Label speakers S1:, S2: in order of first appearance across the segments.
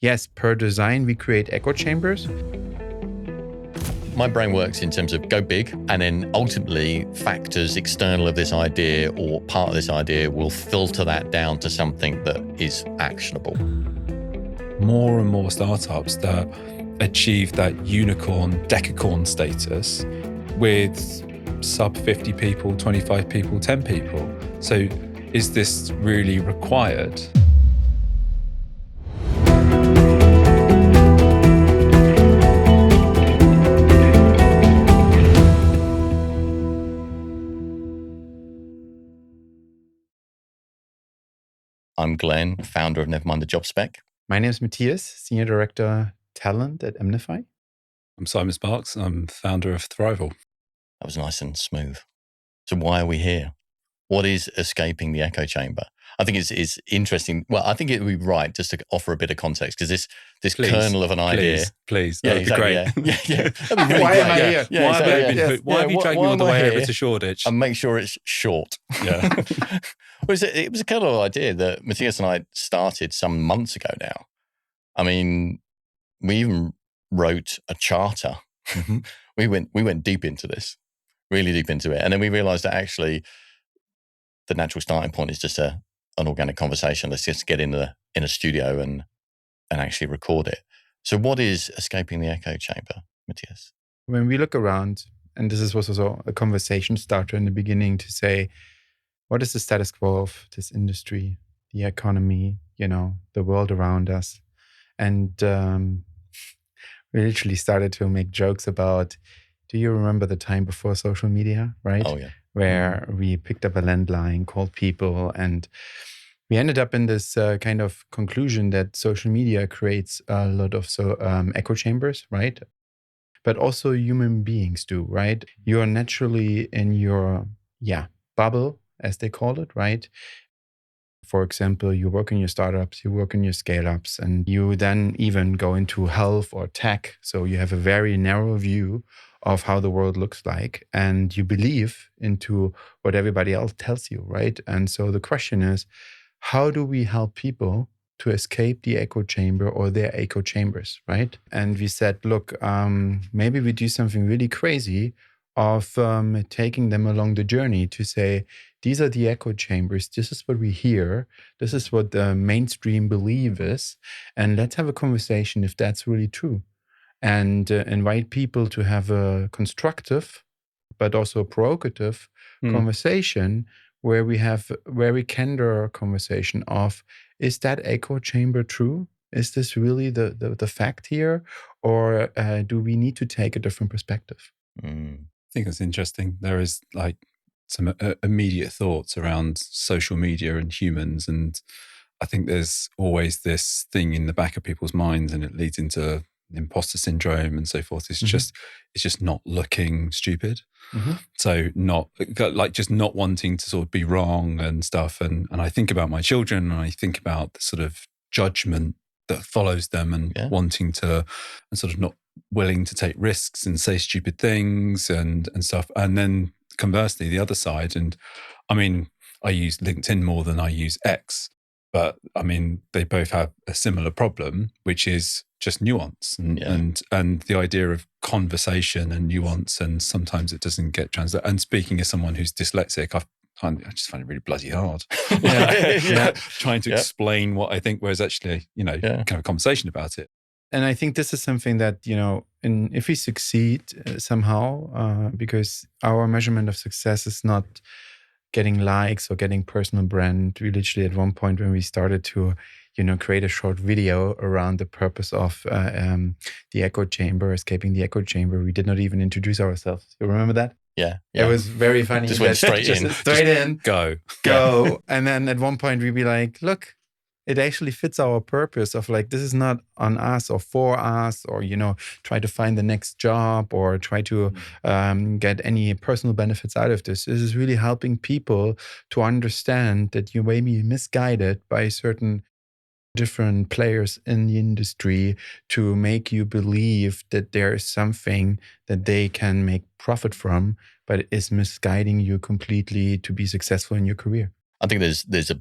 S1: yes, per design, we create echo chambers.
S2: My brain works in terms of go big, and then ultimately factors external of this idea or part of this idea will filter that down to something that is actionable.
S3: More and more startups that achieve that unicorn, decacorn status with sub 50 people, 25 people, 10 people. So is this really required?
S2: I'm Glenn, founder of Nevermind the Job Spec.
S1: My name is Matthias, Senior Director Talent at Amplify.
S3: I'm Simon Sparks. I'm founder of Thrival.
S2: That was nice and smooth. So why are we here? What is escaping the echo chamber? I think it's interesting. Well, I think it would be right just to offer a bit of context, because this kernel of an idea.
S3: Please.
S2: Yeah,
S3: That'd
S2: exactly,
S3: be great.
S2: Yeah. That'd be really
S1: Why
S2: great.
S1: am I here?
S3: Why have you dragged me all the way over to Shoreditch?
S2: And make sure it's short.
S3: Yeah.
S2: It was a kernel idea that Matthias and I started some months ago now. I mean, we even wrote a charter.
S3: Mm-hmm.
S2: We went deep into this, really deep into it. And then we realized that actually the natural starting point is just an organic conversation. Let's just get in a studio and actually record it. So what is escaping the echo chamber, Matthias?
S1: When we look around, and this was also a conversation starter in the beginning to say, what is the status quo of this industry, the economy, the world around us? And we literally started to make jokes about, do you remember the time before social media, right?
S2: Oh, yeah.
S1: Where we picked up a landline, called people, and we ended up in this kind of conclusion that social media creates a lot of echo chambers, right? But also human beings do, right? You are naturally in your bubble, as they call it, right? For example, you work in your startups, you work in your scale-ups, and you then even go into health or tech. So you have a very narrow view of how the world looks like, and you believe into what everybody else tells you, right? And so the question is, how do we help people to escape the echo chamber or their echo chambers, right? And we said, look, maybe we do something really crazy of taking them along the journey to say, these are the echo chambers. This is what we hear. This is what the mainstream belief is. And let's have a conversation if that's really true. And invite people to have a constructive, but also provocative conversation where we have very candor conversation of, is that echo chamber true? Is this really the fact here? Or do we need to take a different perspective?
S3: I think that's interesting. There is like some immediate thoughts around social media and humans. And I think there's always this thing in the back of people's minds, and it leads into imposter syndrome and so forth. It's just not looking stupid. Mm-hmm. So not wanting to sort of be wrong and stuff. And I think about my children, and I think about the sort of judgment that follows them, and wanting to, and sort of not willing to take risks and say stupid things and stuff. And then conversely, the other side, and I mean, I use LinkedIn more than I use X, but I mean, they both have a similar problem, which is just nuance and the idea of conversation and nuance. And sometimes it doesn't get translated. And speaking as someone who's dyslexic, I just find it really bloody hard. Trying to explain what I think, whereas actually, kind of a conversation about it.
S1: And I think this is something that, if we succeed somehow, because our measurement of success is not getting likes or getting personal brand. We literally at one point when we started to, create a short video around the purpose of the echo chamber, escaping the echo chamber, we did not even introduce ourselves. You remember that?
S2: Yeah.
S1: It was very funny.
S2: Just went straight in.
S1: Straight in.
S3: Go.
S1: And then at one point we'd be like, look, it actually fits our purpose of like, this is not on us or for us or, try to find the next job or try to get any personal benefits out of this. This is really helping people to understand that you may be misguided by certain different players in the industry to make you believe that there is something that they can make profit from, but it is misguiding you completely to be successful in your career.
S2: I think there's a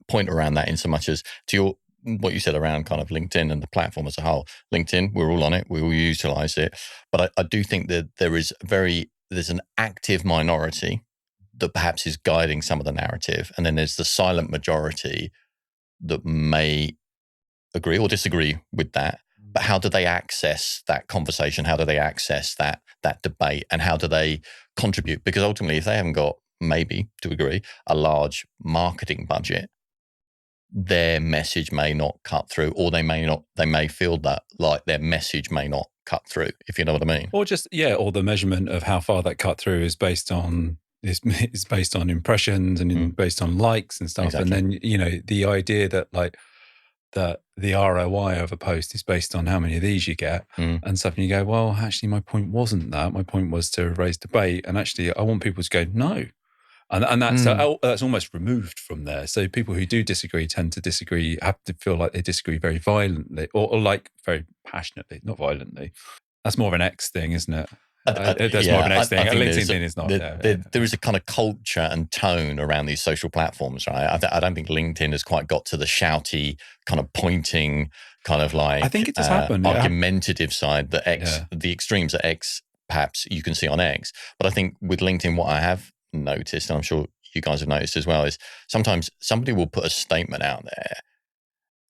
S2: point around that in so much as to what you said around kind of LinkedIn and the platform as a whole. LinkedIn, we're all on it, we all utilize it, but I do think that there's an active minority that perhaps is guiding some of the narrative, and then there's the silent majority that may agree or disagree with that. But how do they access that conversation? How do they access that debate? And how do they contribute? Because ultimately, if they haven't got, maybe to agree, a large marketing budget, their message may not cut through, or they may feel that like their message may not cut through, if you know what I mean.
S3: Or just, or the measurement of how far that cut through is based on impressions and based on likes and stuff.
S2: Exactly.
S3: And then, the idea that like that the ROI of a post is based on how many of these you get and stuff. And you go, well, actually, my point wasn't that. My point was to raise debate. And actually, I want people to go, no. And that's almost removed from there. So people who do disagree tend to disagree, have to feel like they disagree very violently or like very passionately, not violently. That's more of an X thing, isn't it? That's more of an X thing. LinkedIn is not.
S2: There is a kind of culture and tone around these social platforms, right? I don't think LinkedIn has quite got to the shouty kind of pointing, kind of like
S3: I think it does happen,
S2: argumentative side that the extremes that X perhaps you can see on X. But I think with LinkedIn, what I have noticed, and I'm sure you guys have noticed as well, is sometimes somebody will put a statement out there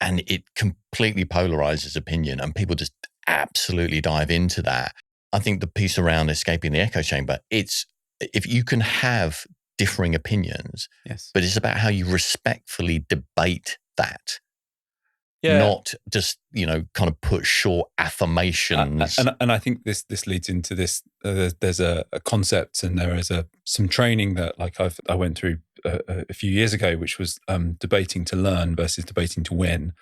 S2: and it completely polarizes opinion and people just absolutely dive into that. I think the piece around escaping the echo chamber, it's if you can have differing opinions, but it's about how you respectfully debate that. Not just, kind of put short affirmations.
S3: And I think this leads into this. There's a concept, and there is some training that like I went through a few years ago, which was debating to learn versus debating to win.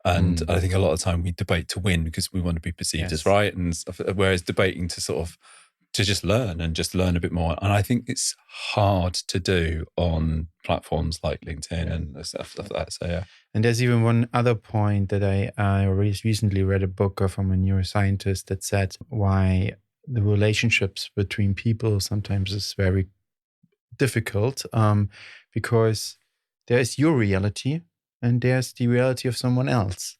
S3: And I think a lot of the time we debate to win because we want to be perceived as right and stuff, whereas debating to just learn and just learn a bit more. And I think it's hard to do on platforms like LinkedIn and stuff like that. So, yeah.
S1: And there's even one other point that I recently read a book from a neuroscientist that said why the relationships between people sometimes is very difficult because there's your reality and there's the reality of someone else.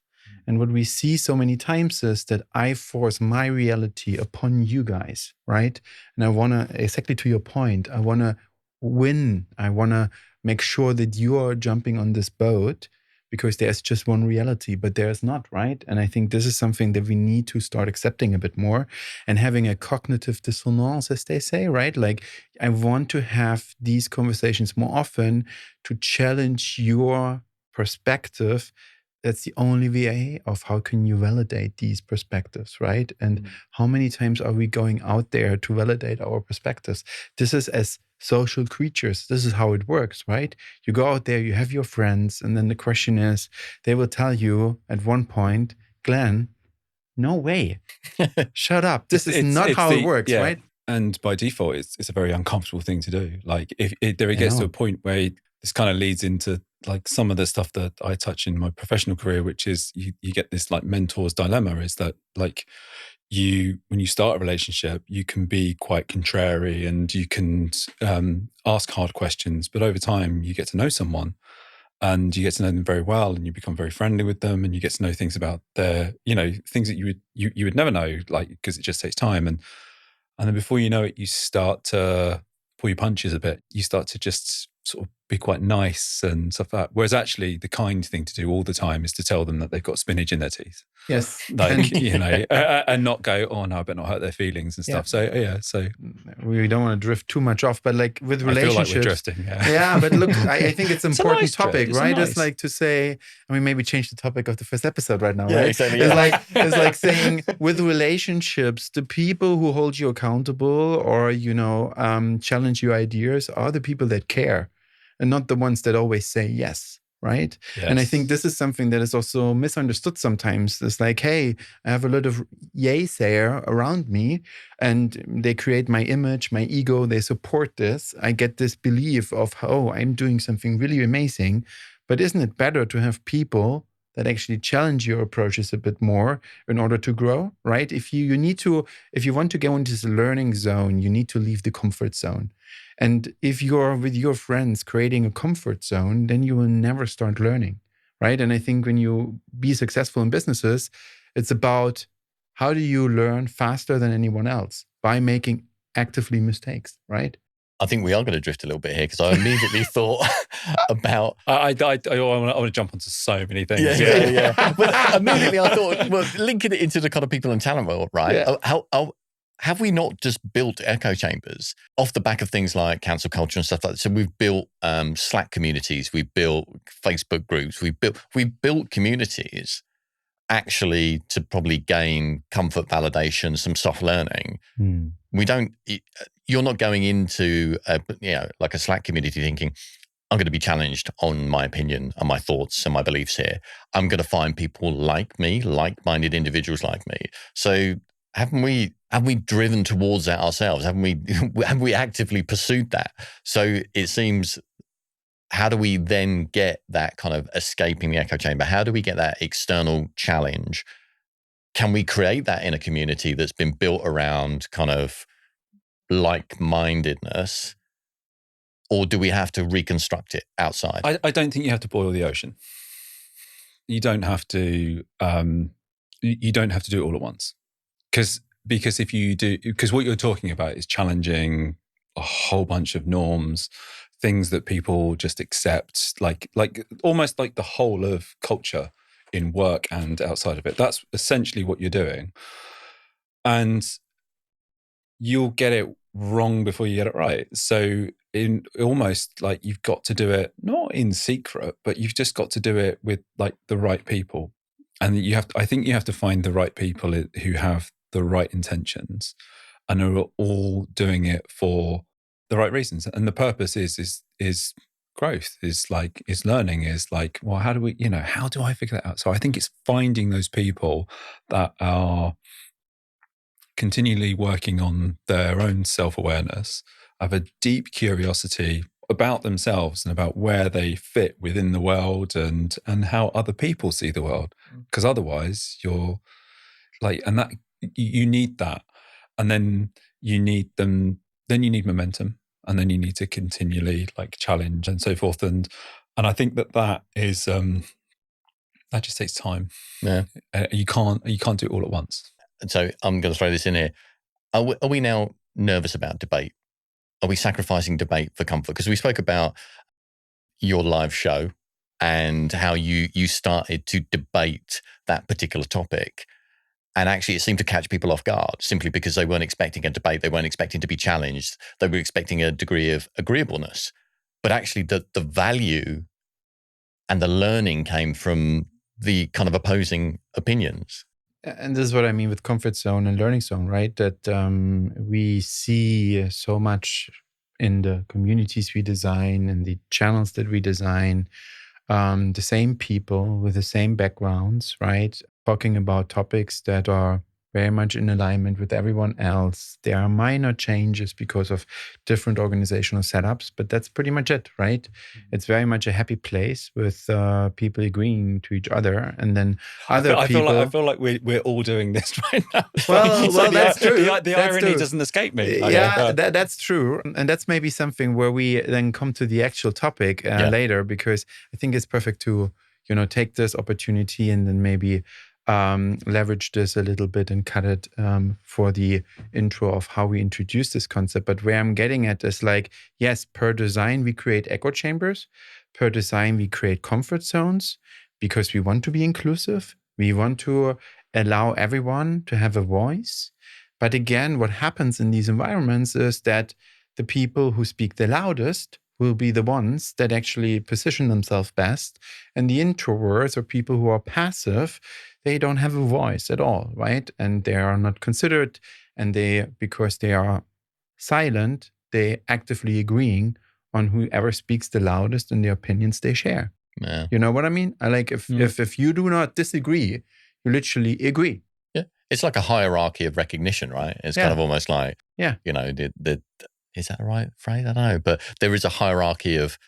S1: And what we see so many times is that I force my reality upon you guys, right? And I want to, exactly to your point, I want to win. I want to make sure that you are jumping on this boat because there's just one reality, but there's not, right? And I think this is something that we need to start accepting a bit more and having a cognitive dissonance, as they say, right? Like, I want to have these conversations more often to challenge your perspective. That's the only way of how can you validate these perspectives, right? And how many times are we going out there to validate our perspectives? This is as social creatures. This is how it works, right? You go out there, you have your friends, and then the question is, they will tell you at one point, Glenn, no way. Shut up. This is not how it works, right?
S3: And by default, it's a very uncomfortable thing to do. Like if it gets to a point where this kind of leads into like some of the stuff that I touch in my professional career, which is you get this like mentor's dilemma, is that like when you start a relationship, you can be quite contrary and you can ask hard questions, but over time you get to know someone and you get to know them very well and you become very friendly with them and you get to know things about their, things that you would never know, like, because it just takes time. And then before you know it, you start to pull your punches a bit. You start to just sort of be quite nice and stuff like that. Whereas actually the kind thing to do all the time is to tell them that they've got spinach in their teeth.
S1: Yes.
S3: Like, and not go, oh no, I better not hurt their feelings and stuff. So
S1: we don't want to drift too much off, but like with relationships.
S3: I feel like we're drifting,
S1: yeah, but look, I think it's an important
S3: nice
S1: topic,
S3: drift.
S1: right?
S3: Nice.
S1: It's like to say, maybe change the topic of the first episode right now,
S2: yeah,
S1: right?
S2: Exactly,
S1: yeah. It's like saying with relationships, the people who hold you accountable or, challenge your ideas are the people that care and not the ones that always say yes. Right. Yes. And I think this is something that is also misunderstood sometimes. It's like, hey, I have a lot of yaysayer around me and they create my image, my ego, they support this. I get this belief of, oh, I'm doing something really amazing. But isn't it better to have people that actually challenge your approaches a bit more in order to grow, right? If you want to go into this learning zone, you need to leave the comfort zone. And if you're with your friends creating a comfort zone, then you will never start learning. right? And I think when you be successful in businesses, it's about how do you learn faster than anyone else by making actively mistakes, right?
S2: I think we are going to drift a little bit here because I immediately thought about.
S3: I want to jump onto so many things.
S2: Yeah. But immediately I thought, well, linking it into the kind of people and talent world, right?
S1: Yeah.
S2: How have we not just built echo chambers off the back of things like cancel culture and stuff like that? So we've built Slack communities, we've built Facebook groups, we've built communities actually to probably gain comfort, validation, some soft learning. We don't. You're not going into like a Slack community thinking, I'm going to be challenged on my opinion and my thoughts and my beliefs here. I'm going to find people like me, like-minded individuals like me. So have we driven towards that ourselves? Have we actively pursued that? So it seems, how do we then get that kind of escaping the echo chamber? How do we get that external challenge? Can we create that in a community that's been built around kind of like-mindedness? Or do we have to reconstruct it outside?
S3: I don't think you have to boil the ocean. You don't have to. You don't have to do it all at once, because if you do, because what you're talking about is challenging a whole bunch of norms, things that people just accept, like almost like the whole of culture in work and outside of it. That's essentially what you're doing, and you'll get it wrong before you get it right. So in almost like you've got to do it not in secret, but you've just got to do it with like the right people. And I think you have to find the right people who have the right intentions and are all doing it for the right reasons. And the purpose is growth, is learning, is like, well, how do I figure that out? So I think it's finding those people that are continually working on their own self-awareness, have a deep curiosity about themselves and about where they fit within the world and how other people see the world. Because otherwise you're like, and that you need that. And then you need momentum, and then you need to continually like challenge and so forth. And I think that is, that just takes time.
S2: Yeah.
S3: You can't do it all at once.
S2: So I'm going to throw this in here. Are we now nervous about debate? Are we sacrificing debate for comfort? Because we spoke about your live show and how you started to debate that particular topic. And actually it seemed to catch people off guard simply because they weren't expecting a debate. They weren't expecting to be challenged. They were expecting a degree of agreeableness. But actually the value and the learning came from the kind of opposing opinions.
S1: And this is what I mean with comfort zone and learning zone, right? That we see so much in the communities we design and the channels that we design, the same people with the same backgrounds, right? Talking about topics that are very much in alignment with everyone else. There are minor changes because of different organizational setups, but that's pretty much it, right? It's very much a happy place with people agreeing to each other, and then other people.
S3: I feel like we're all doing this right now.
S1: Well, that's true.
S3: The irony doesn't escape me.
S1: That's true, and that's maybe something where we then come to the actual topic later, because I think it's perfect to take this opportunity and then maybe leverage this a little bit and cut it for the intro of how we introduce this concept. But where I'm getting at is like, yes, per design, we create echo chambers. Per design, we create comfort zones because we want to be inclusive. We want to allow everyone to have a voice. But again, what happens in these environments is that the people who speak the loudest will be the ones that actually position themselves best. And the introverts, or people who are passive, they don't have a voice at all, right? And they are not considered. And because they are silent, they actively agreeing on whoever speaks the loudest and the opinions they share.
S2: Yeah.
S1: You know what I mean? If you do not disagree, you literally agree.
S2: Yeah. It's like a hierarchy of recognition, right? It's kind of almost like, is that the right phrase? I don't know. But there is a hierarchy of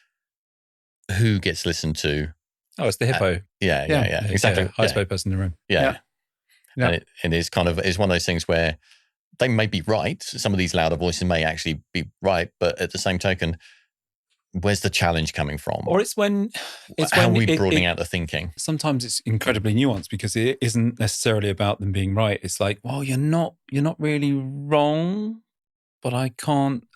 S2: who gets listened to.
S3: Oh, it's the hippo.
S2: Yeah. Exactly.
S3: Highest paid person in the room.
S2: Yeah. And it's kind of, it's one of those things where they may be right. Some of these louder voices may actually be right. But at the same token, where's the challenge coming from?
S3: Or it's when
S2: how are we broadening out the thinking?
S3: Sometimes it's incredibly nuanced because it isn't necessarily about them being right. It's like, well, you're not really wrong, but I can't.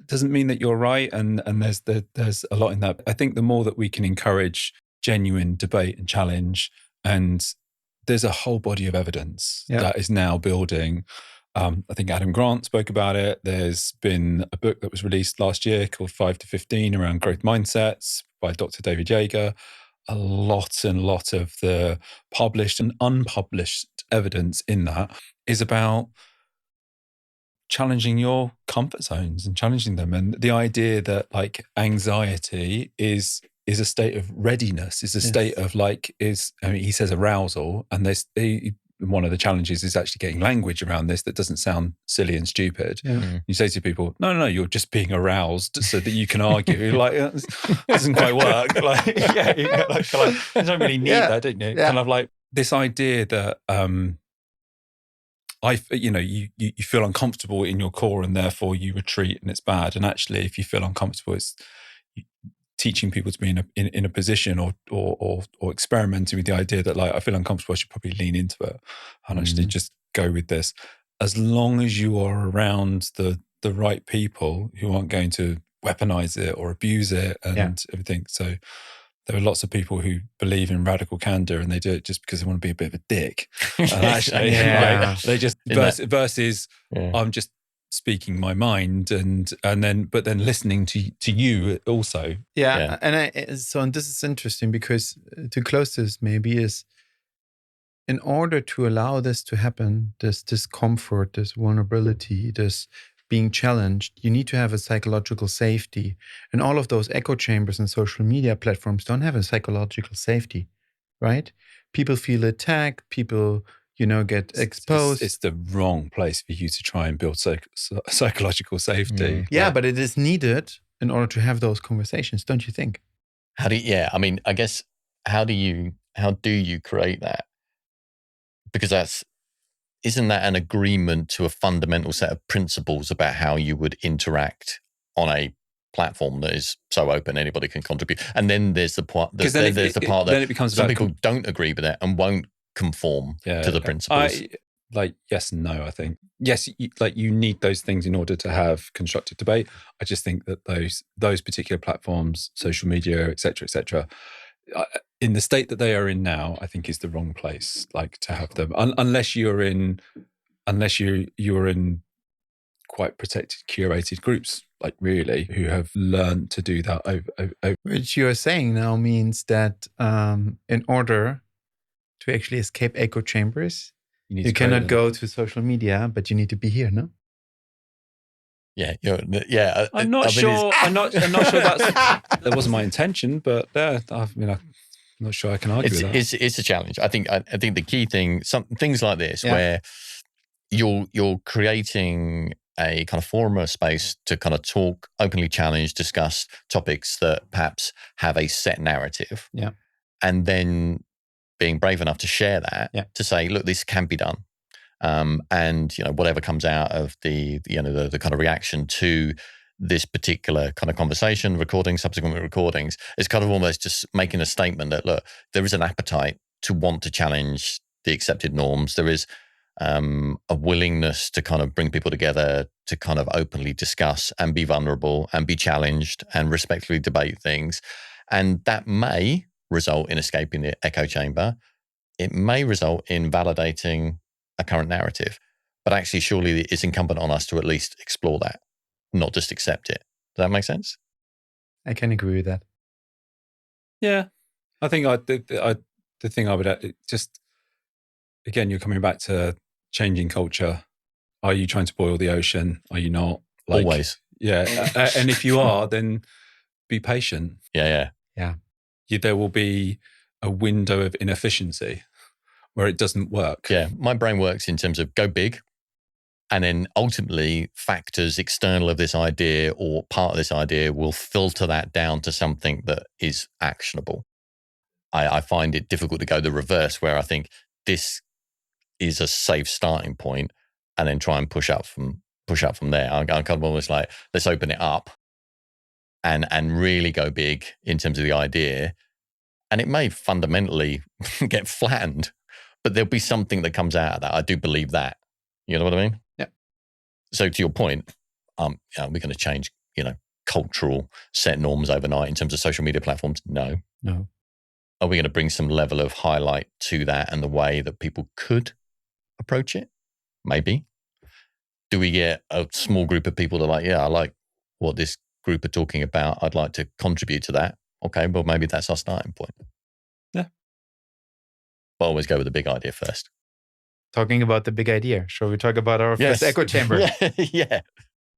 S3: Doesn't mean that you're right, and there's a lot in that. I think the more that we can encourage genuine debate and challenge, and there's a whole body of evidence that is now building. I think Adam Grant spoke about it. There's been a book that was released last year called 5 to 15 around growth mindsets by Dr. David Yeager. A lot of the published and unpublished evidence in that is about challenging your comfort zones and challenging them. And the idea that like anxiety is a state of readiness, is a state of he says arousal. And one of the challenges is actually getting language around this that doesn't sound silly and stupid. You say to people, no, you're just being aroused so that you can argue. You're like, it doesn't quite work. You don't really need that, don't you? Kind of like this idea that you feel uncomfortable in your core and therefore you retreat and it's bad. And actually, if you feel uncomfortable, it's teaching people to be in a position or experimenting with the idea that like, I feel uncomfortable, I should probably lean into it and actually just go with this. As long as you are around the right people who aren't going to weaponize it or abuse it and everything. So there are lots of people who believe in radical candor and they do it just because they want to be a bit of a dick. And actually, they just versus I'm just speaking my mind and then listening to you also.
S1: And this is interesting because to close this maybe is in order to allow this to happen, this discomfort, this vulnerability, this being challenged, you need to have a psychological safety. And all of those echo chambers and social media platforms don't have a psychological safety, right? People feel attacked, people, get exposed.
S3: It's the wrong place for you to try and build psychological safety.
S1: But it is needed in order to have those conversations, don't you think?
S2: I guess, how do you create that? Because isn't that an agreement to a fundamental set of principles about how you would interact on a platform that is so open anybody can contribute? And then there's the part that
S3: then it becomes
S2: some people don't agree with it and won't conform to the principles.
S3: Yes and no, I think. Yes, you need those things in order to have constructive debate. I just think that those particular platforms, social media, et cetera, in the state that they are in now, I think is the wrong place to have them. Unless you're in quite protected, curated groups, really, who have learned to do that over.
S1: Which you're saying now means that in order to actually escape echo chambers, you cannot go to social media, but you need to be here, no?
S3: I'm not sure. I'm not sure that wasn't my intention, but I'm not sure I can argue with that.
S2: It's a challenge. I think the key thing, things like this, where you're creating a kind of forum or space to kind of talk, openly challenge, discuss topics that perhaps have a set narrative, and then being brave enough to share that, to say, look, this can be done. And whatever comes out of the kind of reaction to this particular kind of conversation, recording, subsequent recordings, it's kind of almost just making a statement that, look, there is an appetite to want to challenge the accepted norms. There is a willingness to kind of bring people together to kind of openly discuss and be vulnerable and be challenged and respectfully debate things. And that may result in escaping the echo chamber. It may result in validating a current narrative, but actually surely it's incumbent on us to at least explore that, not just accept it. Does that make sense?
S1: I can agree with that.
S3: Yeah. I think the thing I would just, again, you're coming back to changing culture. Are you trying to boil the ocean? Are you not?
S2: Always.
S3: Yeah. And if you are, then be patient.
S2: Yeah.
S3: There will be a window of inefficiency where it doesn't work.
S2: Yeah, my brain works in terms of go big, and then ultimately factors external of this idea or part of this idea will filter that down to something that is actionable. I find it difficult to go the reverse, where I think this is a safe starting point and then try and push up from there. I'm kind of almost like, let's open it up and really go big in terms of the idea. And it may fundamentally get flattened, but there'll be something that comes out of that. I do believe that. You know what I mean?
S1: Yeah.
S2: So to your point, we're going to change, cultural set norms overnight in terms of social media platforms? No. Are we going to bring some level of highlight to that and the way that people could approach it? Maybe. Do we get a small group of people that are like, I like what this group are talking about. I'd like to contribute to that. Okay, well, maybe that's our starting point.
S3: Yeah.
S2: But always go with the big idea first.
S1: Talking about the big idea, shall we talk about our first echo chamber?
S2: Yeah.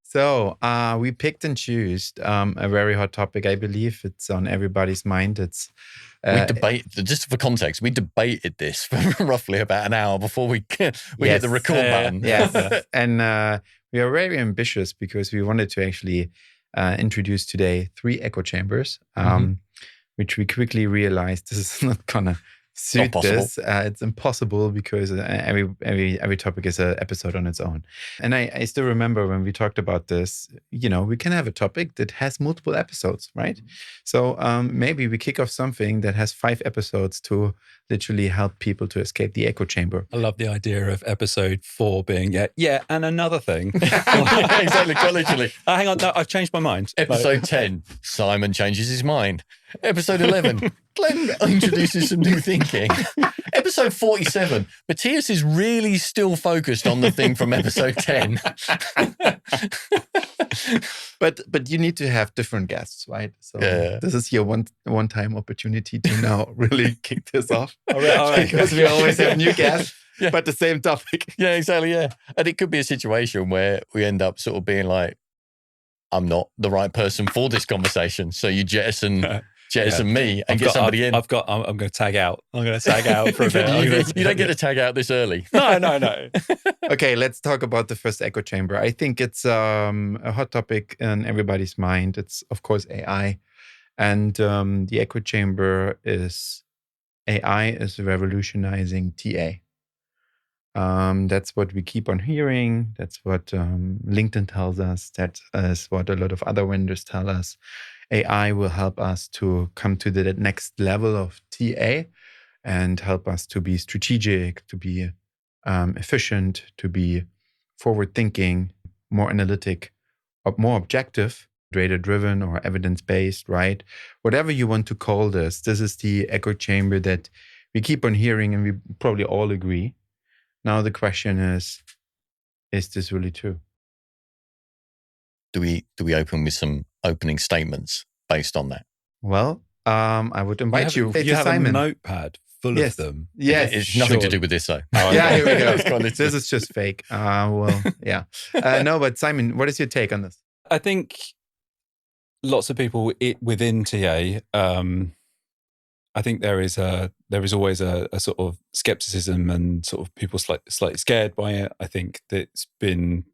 S1: So we picked and chose a very hot topic. I believe it's on everybody's mind. It's
S2: just for context, we debated this for roughly about an hour before we hit the record button.
S1: Yes. And we are very ambitious because we wanted to actually introduce today 3 echo chambers, which we quickly realized this is not gonna suit this. It's impossible because every topic is an episode on its own. And I still remember when we talked about this, we can have a topic that has multiple episodes, right? So maybe we kick off something that has 5 episodes to literally help people to escape the echo chamber.
S3: I love the idea of episode 4 being, and another thing.
S2: Exactly, quite literally.
S3: Hang on, no, I've changed my mind.
S2: Episode 10, Simon changes his mind. Episode 11, Glenn introduces some new thinking. Episode 47, Matthias is really still focused on the thing from episode 10.
S1: But you need to have different guests, right? So this is your one-time opportunity to now really kick this off.
S3: All right.
S1: Because we always have new guests, but the same topic.
S2: Yeah, exactly, yeah. And it could be a situation where we end up sort of being like, I'm not the right person for this conversation. So you jettison me and get somebody in.
S3: I'm going to tag out. I'm going to tag out for a bit.
S2: You don't get to tag out this early.
S3: No.
S1: Okay, let's talk about the first echo chamber. I think it's a hot topic in everybody's mind. It's, of course, AI. And the echo chamber is AI is revolutionizing TA. That's what we keep on hearing. That's what LinkedIn tells us. That is what a lot of other vendors tell us. AI will help us to come to the next level of TA and help us to be strategic, to be efficient, to be forward-thinking, more analytic, more objective, data-driven or evidence-based, right? Whatever you want to call this is the echo chamber that we keep on hearing and we probably all agree. Now the question is this really true?
S2: Do we open with some opening statements based on that?
S1: Well, I would invite you.
S3: You have
S1: Simon.
S3: a notepad full of them.
S1: Yes,
S2: it's nothing to do with this though.
S1: Here we go. This is just fake. No, but Simon, what is your take on this?
S3: I think lots of people within TA. I think there is always a sort of skepticism and sort of people slightly scared by it. I think that's been.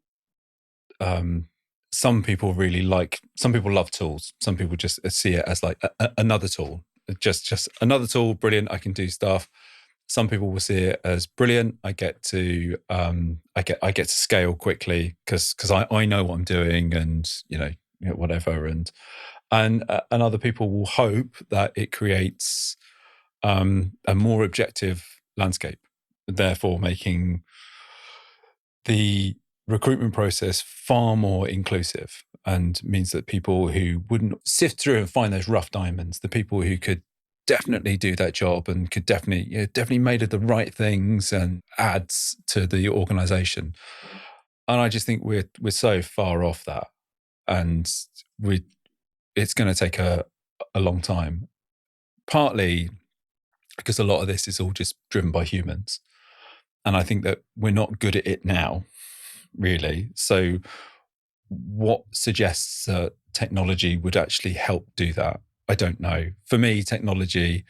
S3: Some people love tools. Some people just see it as like another tool, just another tool. Brilliant, I can do stuff. Some people will see it as brilliant. I get to scale quickly because I know what I'm doing and whatever. And other people will hope that it creates a more objective landscape, therefore making the recruitment process far more inclusive, and means that people who wouldn't sift through and find those rough diamonds, the people who could definitely do that job and could definitely made of the right things and adds to the organization. And I just think we're so far off that, and it's going to take a long time, partly because a lot of this is all just driven by humans, and I think that we're not good at it now, really. So what suggests that technology would actually help do that? I don't know. For me, technology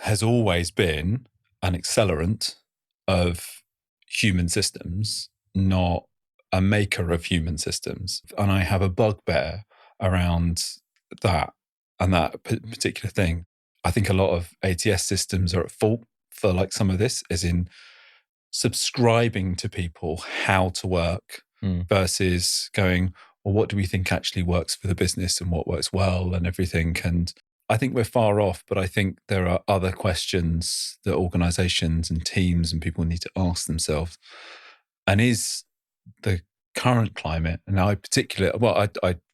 S3: has always been an accelerant of human systems, not a maker of human systems. And I have a bugbear around that and that particular thing. I think a lot of ATS systems are at fault for like some of this, as in subscribing to people how to work versus going, or what do we think actually works for the business and what works well and everything. And I think we're far off, but I think there are other questions that organizations and teams and people need to ask themselves. And is the current climate, and I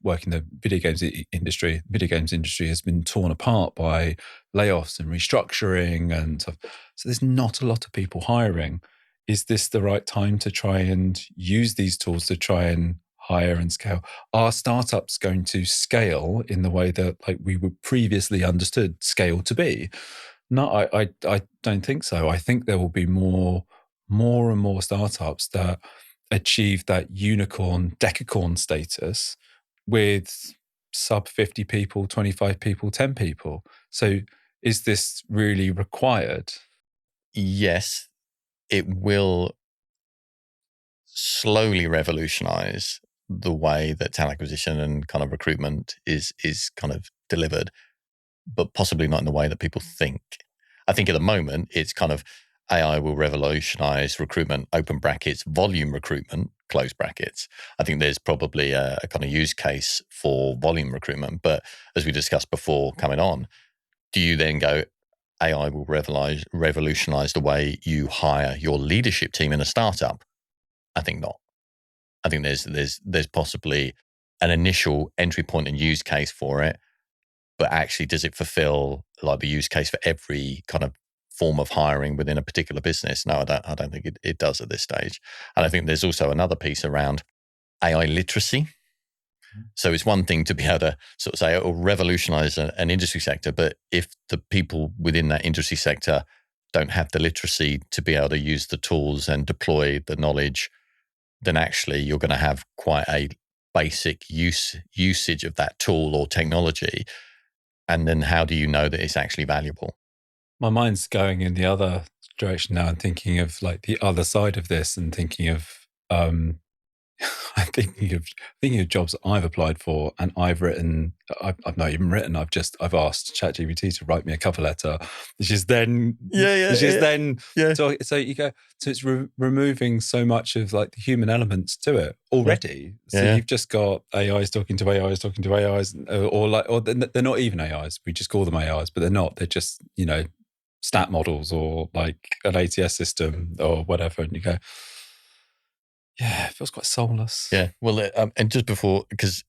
S3: work in the video games industry. Video games industry has been torn apart by layoffs and restructuring and stuff. So there's not a lot of people hiring. Is this the right time to try and use these tools to try and hire and scale? Are startups going to scale in the way that like we were previously understood scale to be? No, I don't think so. I think there will be more and more startups that achieve that unicorn, decacorn status with sub 50 people, 25 people, 10 people. So is this really required?
S2: Yes, it will slowly revolutionise the way that talent acquisition and kind of recruitment is kind of delivered, but possibly not in the way that people think. I think at the moment it's kind of AI will revolutionise recruitment, open brackets, volume recruitment, close brackets. I think there's probably a kind of use case for volume recruitment. But as we discussed before coming on, do you then go, AI will revolutionise the way you hire your leadership team in a startup? I think not. I think there's possibly an initial entry point and use case for it, but actually does it fulfill like the use case for every kind of form of hiring within a particular business? No, I don't think it does at this stage. And I think there's also another piece around AI literacy. So it's one thing to be able to sort of say it will revolutionise an industry sector, but if the people within that industry sector don't have the literacy to be able to use the tools and deploy the knowledge, then actually you're going to have quite a basic usage of that tool or technology. And then how do you know that it's actually valuable?
S3: My mind's going in the other direction now and thinking of like the other side of this and thinking of I'm thinking of jobs that I've applied for and I've not even written. I've asked ChatGPT to write me a cover letter, which is then So you go. So it's removing so much of like the human elements to it already. So you've just got AIs talking to AIs, or they're not even AIs. We just call them AIs, but they're not. They're just stat models or like an ATS system or whatever. And you go, yeah, it feels quite soulless.
S2: Yeah. Well, and just before, because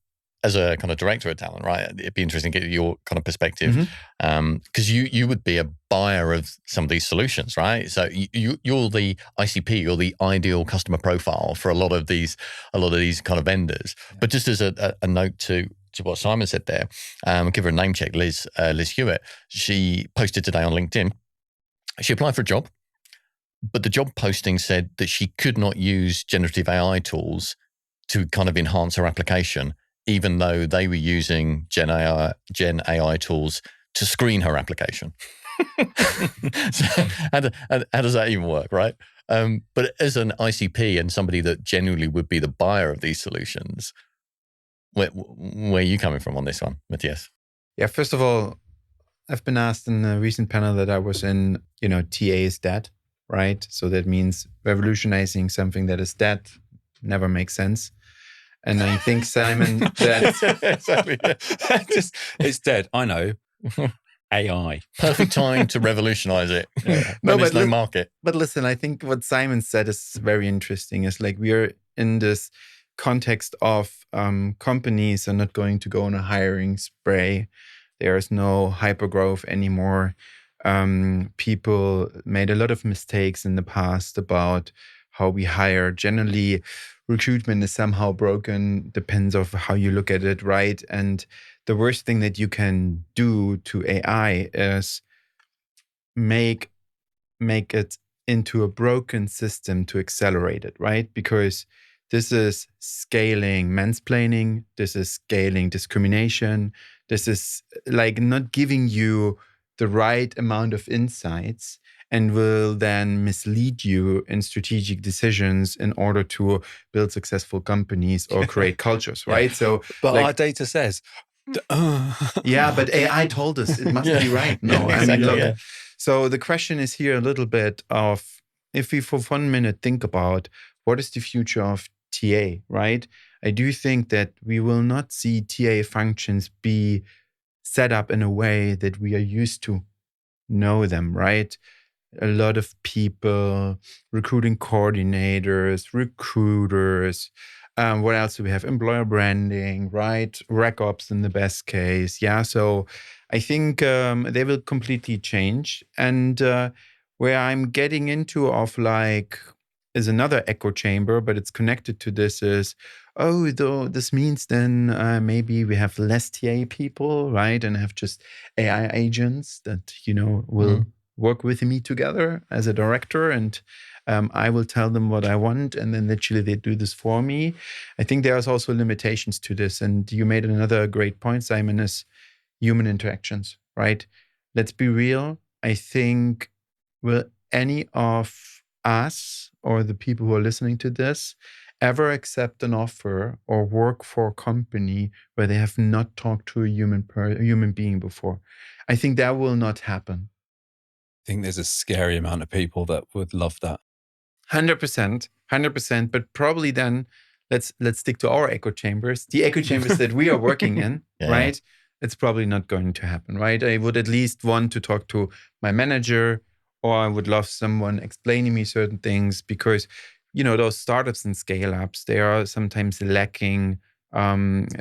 S2: as a kind of director of talent, right, it'd be interesting to get your kind of perspective, because you would be a buyer of some of these solutions, right? So you're the ICP, you're the ideal customer profile for a lot of these kind of vendors. Yeah. But just as a note to what Simon said there, I'll give her a name check, Liz Hewitt. She posted today on LinkedIn. She applied for a job, but the job posting said that she could not use generative AI tools to kind of enhance her application, even though they were using Gen AI tools to screen her application. So how does that even work, right? But as an ICP and somebody that genuinely would be the buyer of these solutions, where are you coming from on this one, Matthias?
S1: Yeah, first of all, I've been asked in a recent panel that I was in, TA is dead, right? So that means revolutionizing something that is dead never makes sense. And I think, Simon, that
S2: exactly,
S3: it's dead. I know. AI.
S2: Perfect time to revolutionize it. Yeah. There's no market.
S1: But listen, I think what Simon said is very interesting. It's like we're in this context of companies are not going to go on a hiring spree. There is no hypergrowth anymore. People made a lot of mistakes in the past about how we hire. Generally, recruitment is somehow broken, depends on how you look at it, right? And the worst thing that you can do to AI is make it into a broken system to accelerate it, right? Because this is scaling mansplaining, this is scaling discrimination, this is like not giving you the right amount of insights and will then mislead you in strategic decisions in order to build successful companies or create cultures, right?
S3: Yeah.
S1: So,
S3: but our data says,
S1: yeah, but AI told us it must be right. No,
S2: yeah, exactly,
S1: I mean, look. So the question is here a little bit of, if we for 1 minute think about what is the future of TA, right? I do think that we will not see TA functions be set up in a way that we are used to know them, right? A lot of people, recruiting coordinators, recruiters. What else do we have? Employer branding, right? Rec ops in the best case. Yeah. So I think they will completely change. And where I'm getting into of like is another echo chamber, but it's connected to this is, oh, though this means then maybe we have less TA people, right? And have just AI agents that, will work with me together as a director, and I will tell them what I want, and then literally they do this for me. I think there's also limitations to this, and you made another great point, Simon, is human interactions, right? Let's be real. I think will any of us or the people who are listening to this ever accept an offer or work for a company where they have not talked to a human being before? I think that will not happen.
S3: I think there's a scary amount of people that would love that.
S1: 100%. But probably then let's stick to our echo chambers, the echo chambers that we are working in, right? It's probably not going to happen, right? I would at least want to talk to my manager, or I would love someone explaining me certain things, because, those startups and scale ups, they are sometimes lacking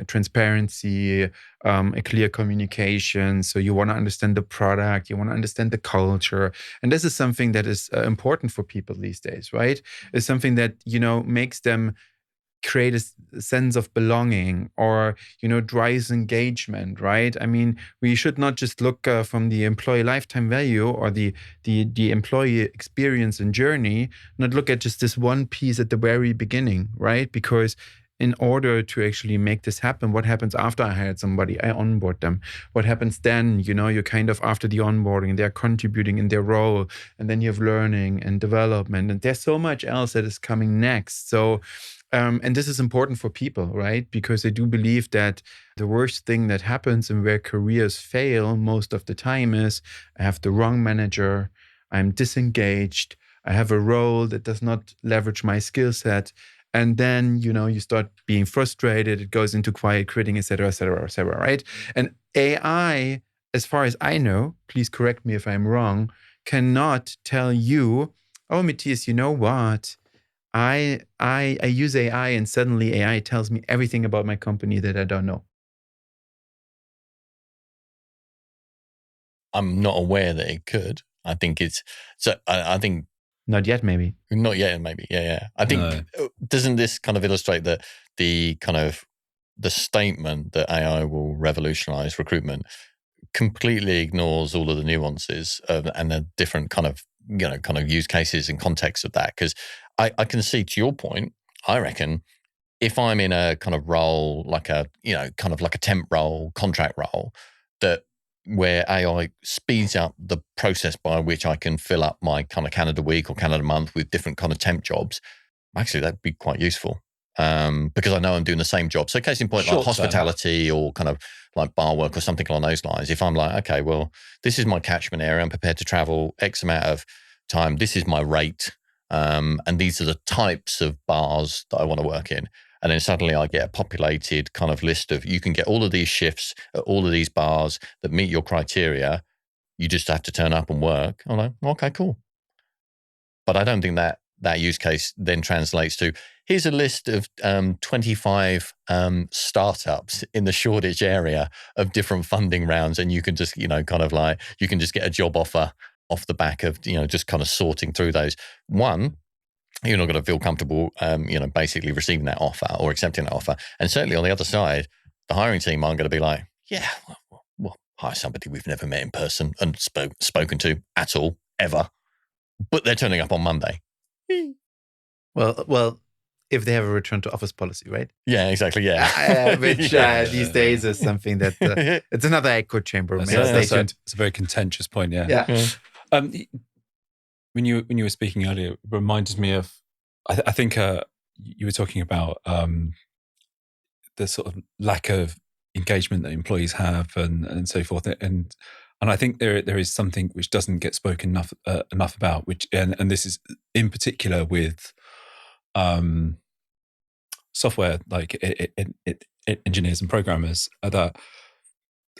S1: transparency, a clear communication. So you want to understand the product, you want to understand the culture. And this is something that is important for people these days, right? It's something that, makes them create a sense of belonging, or drives engagement, right? I mean, we should not just look from the employee lifetime value or the employee experience and journey, not look at just this one piece at the very beginning, right? Because in order to actually make this happen, what happens after I hired somebody? I onboard them. What happens then? You're kind of after the onboarding, they're contributing in their role, and then you have learning and development, and there's so much else that is coming next. So and this is important for people, right? Because I do believe that the worst thing that happens and where careers fail most of the time is I have the wrong manager, I'm disengaged, I have a role that does not leverage my skill set. And then, you start being frustrated, it goes into quiet quitting, et cetera, right? And AI, as far as I know, please correct me if I'm wrong, cannot tell you, oh, Matthias, you know what? I use AI and suddenly AI tells me everything about my company that I don't know.
S2: I'm not aware that it could. I think it's so. I think
S1: not yet, maybe.
S2: Not yet, maybe. Yeah. I think doesn't this kind of illustrate that the kind of the statement that AI will revolutionize recruitment completely ignores all of the nuances and the different kind of use cases and contexts of that? Because I can see, to your point, I reckon if I'm in a kind of role like a kind of like a temp role, contract role, that where AI speeds up the process by which I can fill up my kind of Canada week or Canada month with different kind of temp jobs, actually that'd be quite useful. Because I know I'm doing the same job. So case in point, like hospitality or kind of like bar work or something along those lines. If I'm like, okay, well, this is my catchment area, I'm prepared to travel X amount of time, this is my rate, and these are the types of bars that I want to work in. And then suddenly I get a populated kind of list of, you can get all of these shifts at all of these bars that meet your criteria. You just have to turn up and work. I'm like, okay, cool. But I don't think that use case then translates to, here's a list of 25 startups in the Shoreditch area of different funding rounds. And you can just, kind of like, you can just get a job offer off the back of, just kind of sorting through those. One, you're not going to feel comfortable, basically receiving that offer or accepting that offer. And certainly on the other side, the hiring team aren't going to be like, yeah, we'll hire somebody we've never met in person and spoken to at all, ever. But they're turning up on Monday.
S1: Well, if they have a return to office policy, right?
S2: Yeah, exactly.
S1: Yeah, which these days is something that it's another echo chamber.
S3: It's a very contentious point.
S1: Yeah.
S3: When you were speaking earlier, it reminded me of, I think you were talking about the sort of lack of engagement that employees have and so forth, and I think there is something which doesn't get spoken enough about, which and this is in particular with software like engineers and programmers that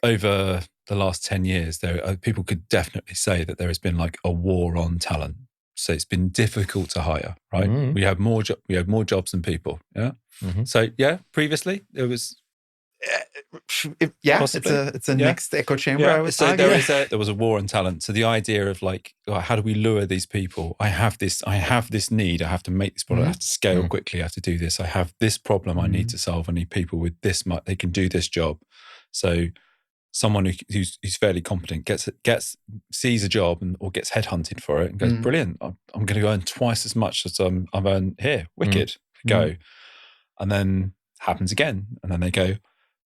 S3: over the last 10 years, people could definitely say that there has been like a war on talent. So it's been difficult to hire, right?
S2: Mm.
S3: We have more jobs than people. Yeah.
S2: Mhm.
S3: So previously it was possibly.
S1: it's a next echo chamber. I would
S3: So
S1: argue.
S3: there was a war on talent. So the idea of like, how do we lure these people? I have this need. I have to make this product. I have to scale quickly. I have to do this. I have this problem I need to solve. I need people with this much. They can do this job. So someone who's fairly competent sees a job or gets headhunted for it and goes, brilliant. I'm going to earn twice as much as I've earned here. Wicked. Go. And then happens again. And then they go,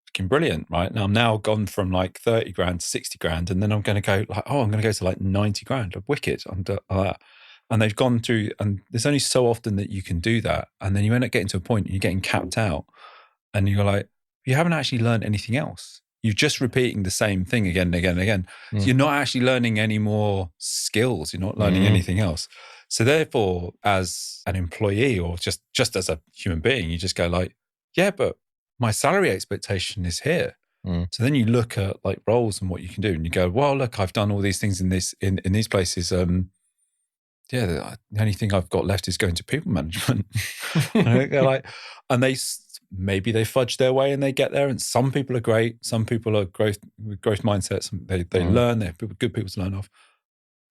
S3: fucking brilliant, right? Now I'm now gone from like 30 grand to 60 grand. And then I'm going to go like, I'm going to go to like 90 grand. Wicked. And they've gone through, and there's only so often that you can do that. And then you end up getting to a point and you're getting capped out. And you're like, you haven't actually learned anything else. You're just repeating the same thing again and again and again. So you're not actually learning any more skills. You're not learning anything else. So therefore, as an employee or just as a human being, you just go like, yeah, but my salary expectation is here. So then you look at like roles and what you can do, and you go, well, look, I've done all these things in these places. The only thing I've got left is going to people management. And maybe they fudge their way and they get there. And some people are great. Some people are growth mindsets. They learn. They're good people to learn off.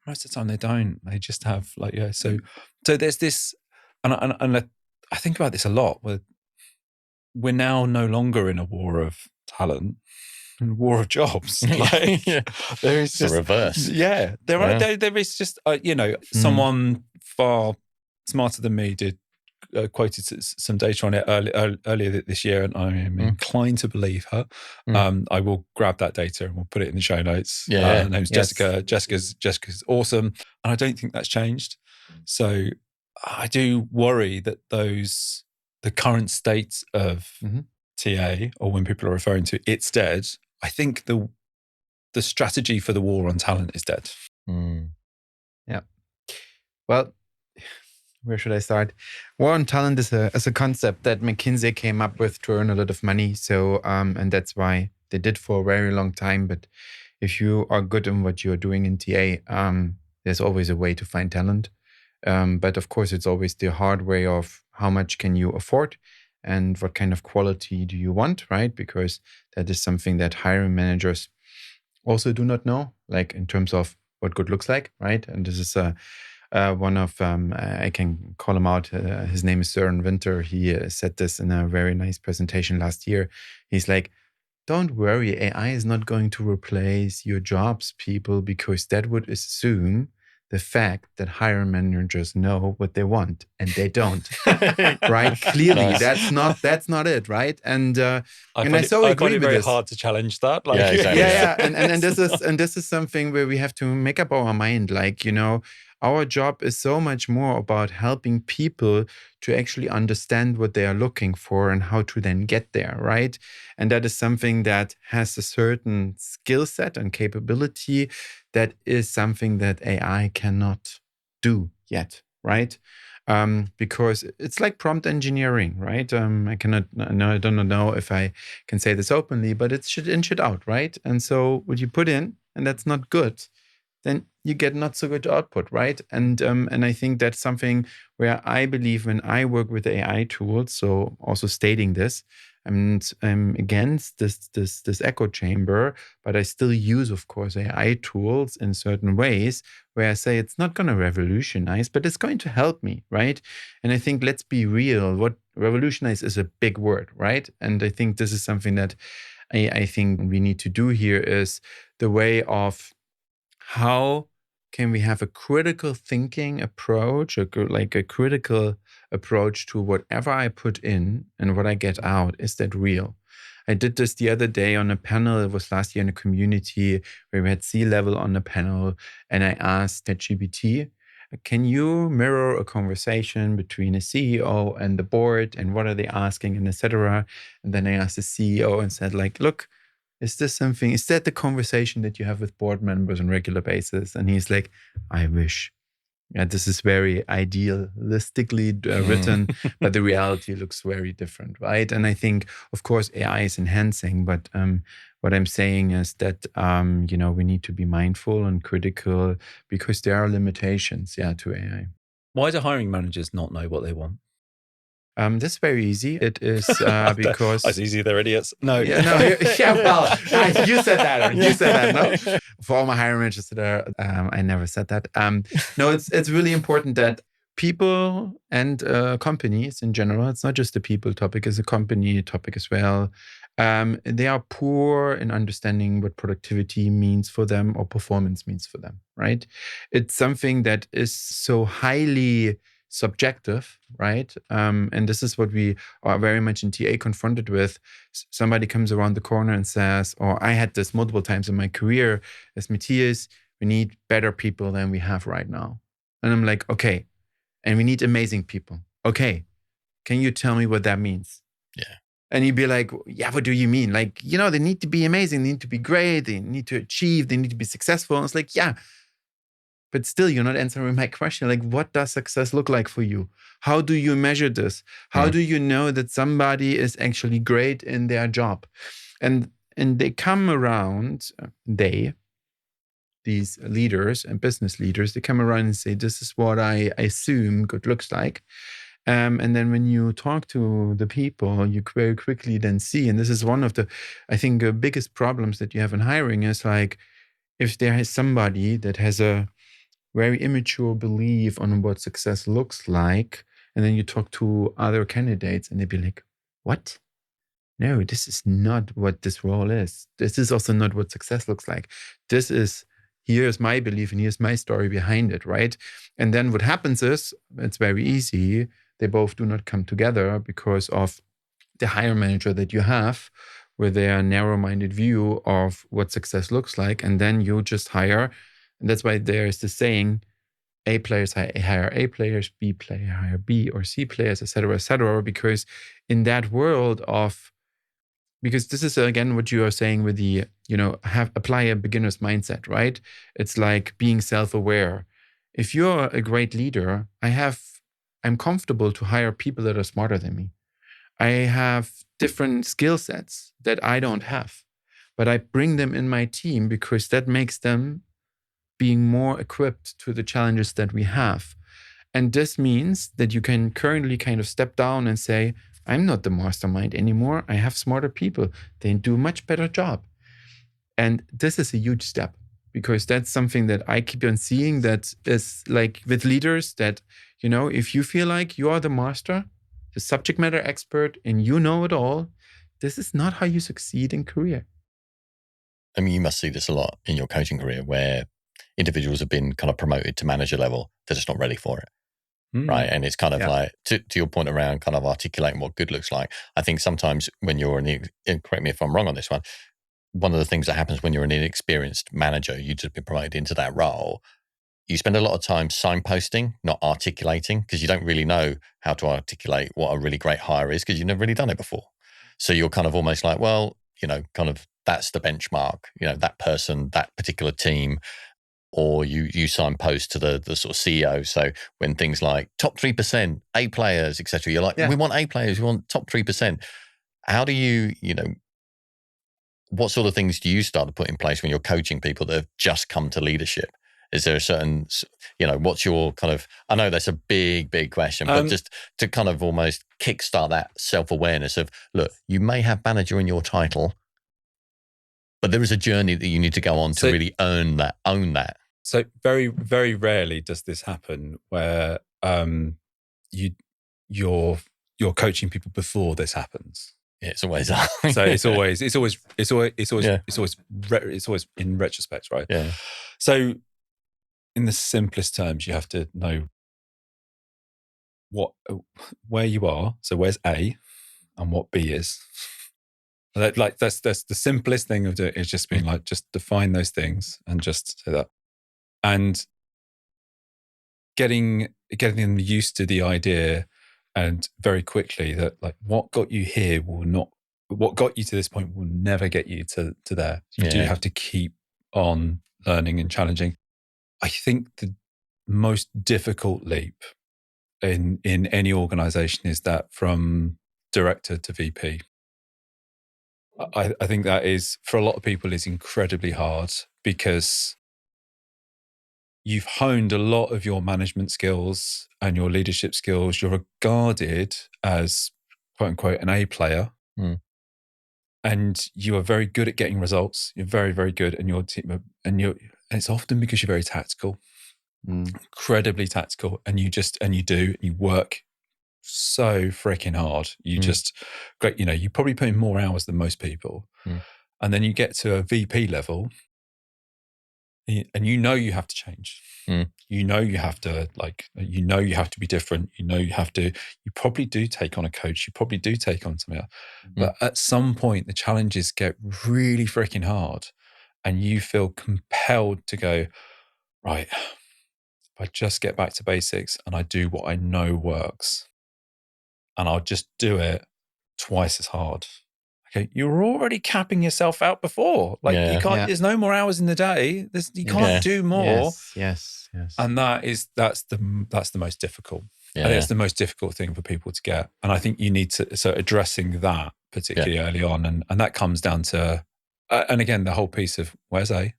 S3: Most of the time they don't. They just have like, So there's this, and I think about this a lot. We're now no longer in a war of talent, in a war of jobs. There is just
S2: the reverse.
S3: Yeah, there is just someone far smarter than me did. Quoted some data on it earlier this year, and I am inclined to believe her. I will grab that data and we'll put it in the show notes. Her name's Jessica. Jessica's awesome, and I don't think that's changed. So I do worry that the current state of TA, or when people are referring to it's dead, I think the strategy for the war on talent is dead.
S1: Yeah. Well, where should I start? War on talent is a concept that McKinsey came up with to earn a lot of money. So, and that's why they did for a very long time. But if you are good in what you're doing in TA, there's always a way to find talent. But of course, it's always the hard way of how much can you afford and what kind of quality do you want, right? Because that is something that hiring managers also do not know, like in terms of what good looks like, right? And this is one of, I can call him out. His name is Søren Winter. He said this in a very nice presentation last year. He's like, don't worry, AI is not going to replace your jobs, people, because that would assume the fact that hiring managers know what they want and they don't. Right? Clearly,
S2: Nice.
S1: that's not it, right? And
S3: I
S1: I
S3: find
S1: so
S3: it
S1: agree with
S3: very
S1: this.
S3: hard to challenge that.
S2: Exactly.
S1: Yeah. And this is something where we have to make up our mind. Like, our job is so much more about helping people to actually understand what they are looking for and how to then get there, right? And that is something that has a certain skill set and capability that is something that AI cannot do yet, right? Because it's like prompt engineering, right? I don't know if I can say this openly, but it's shit in, shit out, right? And so what you put in, and that's not good, then you get not so good output, right? And I think that's something where I believe when I work with AI tools, so also stating this, I'm against this echo chamber, but I still use, of course, AI tools in certain ways where I say it's not going to revolutionize, but it's going to help me, right? And I think, let's be real, what revolutionize is a big word, right? And I think this is something that I think we need to do here is the way of how can we have a critical thinking approach, like a critical approach to whatever I put in and what I get out. Is that real? I did this the other day on a panel. It was last year in a community where we had C-level on the panel. And I asked ChatGPT, can you mirror a conversation between a CEO and the board? And what are they asking, and etc. And then I asked the CEO and said, like, look, is that the conversation that you have with board members on a regular basis? And he's like, I wish. Yeah, this is very idealistically written, but the reality looks very different, right? And I think, of course, AI is enhancing, but what I'm saying is that we need to be mindful and critical because there are limitations, to AI.
S3: Why do hiring managers not know what they want?
S1: That's very easy. It is because
S3: it's easy. They're idiots. No,
S1: well, you said that, or you said that. No, for all my hiring managers there, I never said that. No, it's really important that people and companies in general. It's not just a people topic; it's a company topic as well. They are poor in understanding what productivity means for them or performance means for them. Right? It's something that is so highly subjective, right? And this is what we are very much in TA confronted with. Somebody comes around the corner and says, or I had this multiple times in my career as Matthias, we need better people than we have right now. And I'm like, okay. And we need amazing people. Okay. Can you tell me what that means?
S2: Yeah.
S1: And you'd be like, yeah, what do you mean? Like, they need to be amazing. They need to be great. They need to achieve. They need to be successful. And it's like, yeah. But still, you're not answering my question. Like, what does success look like for you? How do you measure this? How do you know that somebody is actually great in their job? And they come around, these leaders and business leaders, they come around and say, this is what I assume good looks like. And then when you talk to the people, you very quickly then see, and this is one of the, I think, biggest problems that you have in hiring is like, if there is somebody that has a very immature belief on what success looks like. And then you talk to other candidates and they'd be like, what? No, this is not what this role is. This is also not what success looks like. Here's my belief and here's my story behind it, right? And then what happens is, it's very easy. They both do not come together because of the hire manager that you have with their narrow-minded view of what success looks like. And then you just hire. And that's why there is the saying, A players hire A players, B players hire B or C players, et cetera, because in that world because this is again what you are saying with the, apply a beginner's mindset, right? It's like being self-aware. If you're a great leader, I'm comfortable to hire people that are smarter than me. I have different skill sets that I don't have, but I bring them in my team because that makes them being more equipped to the challenges that we have. And this means that you can currently kind of step down and say, I'm not the mastermind anymore. I have smarter people. They do a much better job. And this is a huge step because that's something that I keep on seeing that is like with leaders that, if you feel like you are the master, the subject matter expert, and you know it all, this is not how you succeed in career.
S2: I mean, you must see this a lot in your coaching career where individuals have been kind of promoted to manager level. They're just not ready for it. Right. And it's kind of like, to your point around kind of articulating what good looks like. I think sometimes when you're correct me if I'm wrong on this one of the things that happens when you're an inexperienced manager, you've just been promoted into that role, you spend a lot of time signposting, not articulating, because you don't really know how to articulate what a really great hire is because you've never really done it before. So you're kind of almost like, well, kind of that's the benchmark, that person, that particular team, or you signpost to the sort of CEO. So when things like top 3%, A players, etc., you're like, we want A players, we want top 3%. How do you, what sort of things do you start to put in place when you're coaching people that have just come to leadership? Is there a certain, what's your kind of, I know that's a big, big question, but just to kind of almost kickstart that self-awareness of, look, you may have manager in your title, but there is a journey that you need to go on to really own that.
S3: So very, very rarely does this happen where you're coaching people before this happens.
S2: Yeah, it's always
S3: so it's always in retrospect, right?
S2: Yeah.
S3: So in the simplest terms, you have to know where you are. So where's A and what B is. Like that's the simplest thing of doing is just being like, just define those things and just say that. And getting them used to the idea and very quickly that like what got you here what got you to this point will never get you to there. You do have to keep on learning and challenging. I think most difficult leap in any organization is that from director to VP. I think that is, for a lot of people, is incredibly hard because you've honed a lot of your management skills and your leadership skills. You're regarded as, quote unquote, an A player. And you are very good at getting results. You're very, very good, and your team, and it's often because you're very tactical, incredibly tactical, and you work so freaking hard. You just great. You probably put in more hours than most people, and then you get to a VP level, and you have to change. You have to you have to be different. You probably do take on a coach. You probably do take on something else. But at some point, the challenges get really freaking hard, and you feel compelled to go, right, if I just get back to basics and I do what I know works, and I'll just do it twice as hard. Okay, you're already capping yourself out before. You can't. There's no more hours in the day. You can't do more.
S1: Yes.
S3: And that's the most difficult. I think it's the most difficult thing for people to get. And I think you need to addressing that particularly early on, and that comes down to and again the whole piece of where's A,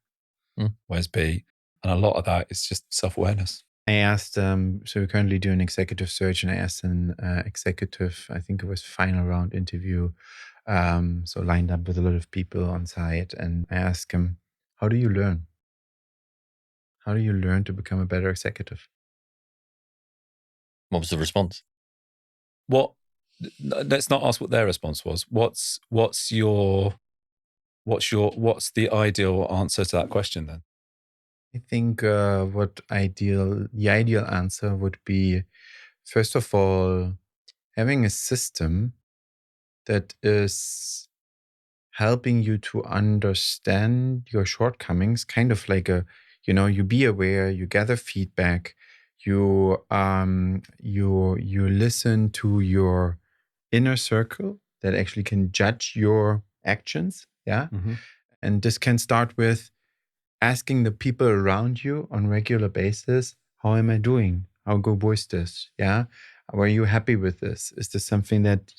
S3: where's B, and a lot of that is just self-awareness.
S1: I asked, so we're currently doing executive search, and I asked an executive, I think it was final round interview, so lined up with a lot of people on site, and I asked him, how do you learn? How do you learn to become a better executive?
S2: What was the response?
S3: Let's not ask what their response was. What's the ideal answer to that question then?
S1: I think the ideal answer would be, first of all, having a system that is helping you to understand your shortcomings, kind of like you be aware, you gather feedback, you listen to your inner circle that actually can judge your actions. Yeah. And this can start with asking the people around you on a regular basis, how am I doing? How good was this? Yeah. Were you happy with this? Is this something that,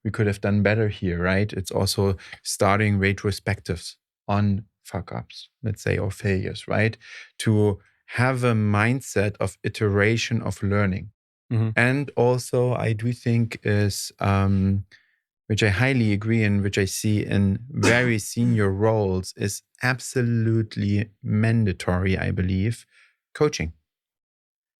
S1: we could have done better here, right? It's also starting retrospectives on fuck ups, let's say, or failures, right? To have a mindset of iteration of learning. And also, I do think is, which I highly agree in, which I see in very senior roles, is absolutely mandatory, I believe, coaching.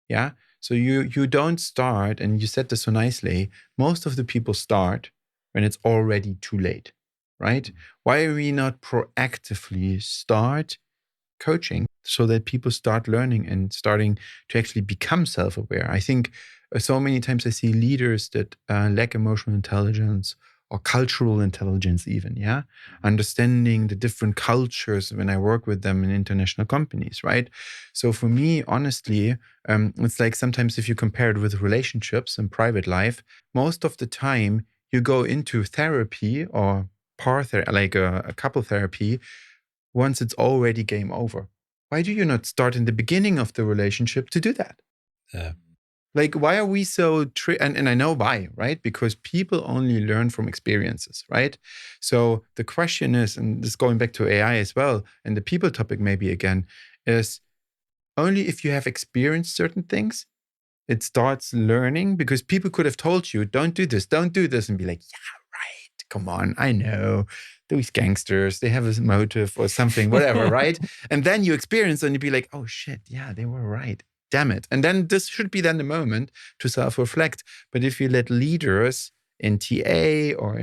S1: Yeah. So you don't start, and you said this so nicely, most of the people start when it's already too late, right? Why are we not proactively start coaching so that people start learning and starting to actually become self-aware? I think so many times I see leaders that lack emotional intelligence or cultural intelligence even, understanding the different cultures when I work with them in international companies, right? So for me, honestly, it's like sometimes if you compare it with relationships and private life, most of the time you go into therapy or like a couple therapy once it's already game over. Why do you not start in the beginning of the relationship to do that?
S3: Yeah.
S1: Like, why are we so and I know why, right? Because people only learn from experiences, right? So the question is, and this is going back to AI as well, and the people topic maybe again, is only if you have experienced certain things, it starts learning, because people could have told you, don't do this, and be like, yeah, right, come on, I know. Those gangsters, they have a motive or something, whatever, right? And then you experience and you'd be like, oh shit, yeah, they were right. Damn it. And then this should be then the moment to self-reflect. But if you let leaders in TA or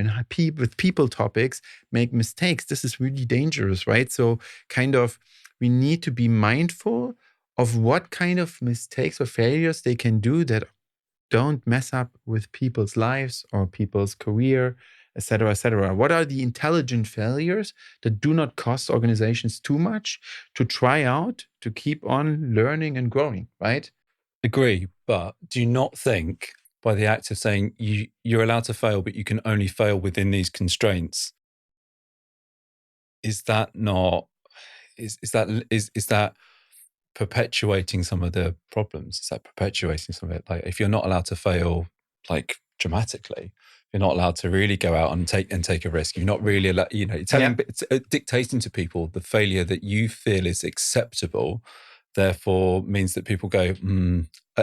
S1: with people topics make mistakes, this is really dangerous, right? So kind of we need to be mindful of what kind of mistakes or failures they can do that don't mess up with people's lives or people's career, et cetera, et cetera. What are the intelligent failures that do not cost organizations too much to try out, to keep on learning and growing, right?
S3: Agree. But do you not think by the act of saying you're allowed to fail, but you can only fail within these constraints, is that perpetuating some of the problems. It's like perpetuating some of it. Like if you're not allowed to fail, like dramatically, you're not allowed to really go out and take a risk. You're not really allowed, it's dictating to people the failure that you feel is acceptable. Therefore, means that people go,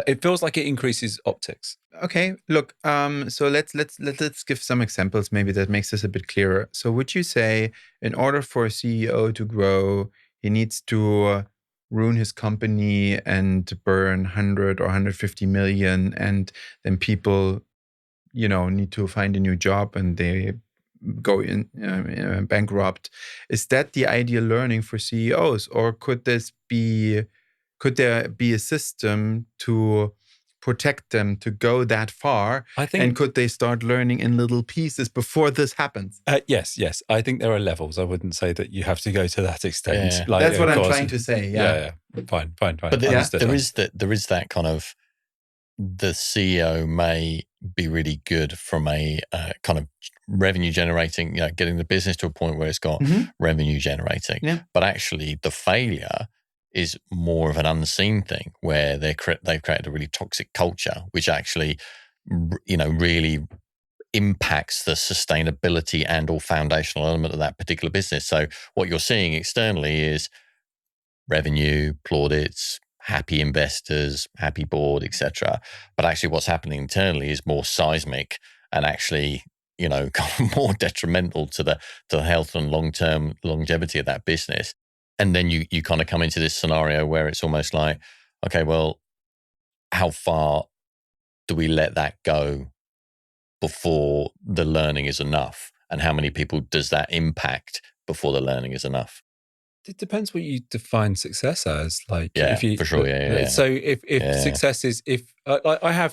S3: it feels like it increases optics.
S1: Okay, look. So let's give some examples. Maybe that makes this a bit clearer. So would you say, in order for a CEO to grow, he needs to ruin his company and burn 100 or 150 million, and then people, need to find a new job and they go in bankrupt? Is that the ideal learning for CEOs, or could there be a system to protect them to go that far?
S3: I think,
S1: and could they start learning in little pieces before this happens?
S3: Yes. I think there are levels. I wouldn't say that you have to go to that extent.
S2: Yeah.
S1: Like, that's what I'm trying to say. Yeah.
S3: Fine.
S2: But there is that kind of, the CEO may be really good from a kind of revenue generating, getting the business to a point where it's got revenue generating.
S1: Yeah.
S2: But actually the failure is more of an unseen thing, where they've created a really toxic culture, which actually, really impacts the sustainability and or foundational element of that particular business. So what you're seeing externally is revenue, plaudits, happy investors, happy board, etc. But actually what's happening internally is more seismic and actually, kind of more detrimental to the health and long-term longevity of that business. And then you kind of come into this scenario where it's almost like, okay, well, how far do we let that go before the learning is enough? And how many people does that impact before the learning is enough?
S3: It depends what you define success as. Like,
S2: if you, for sure,
S3: So if success is, I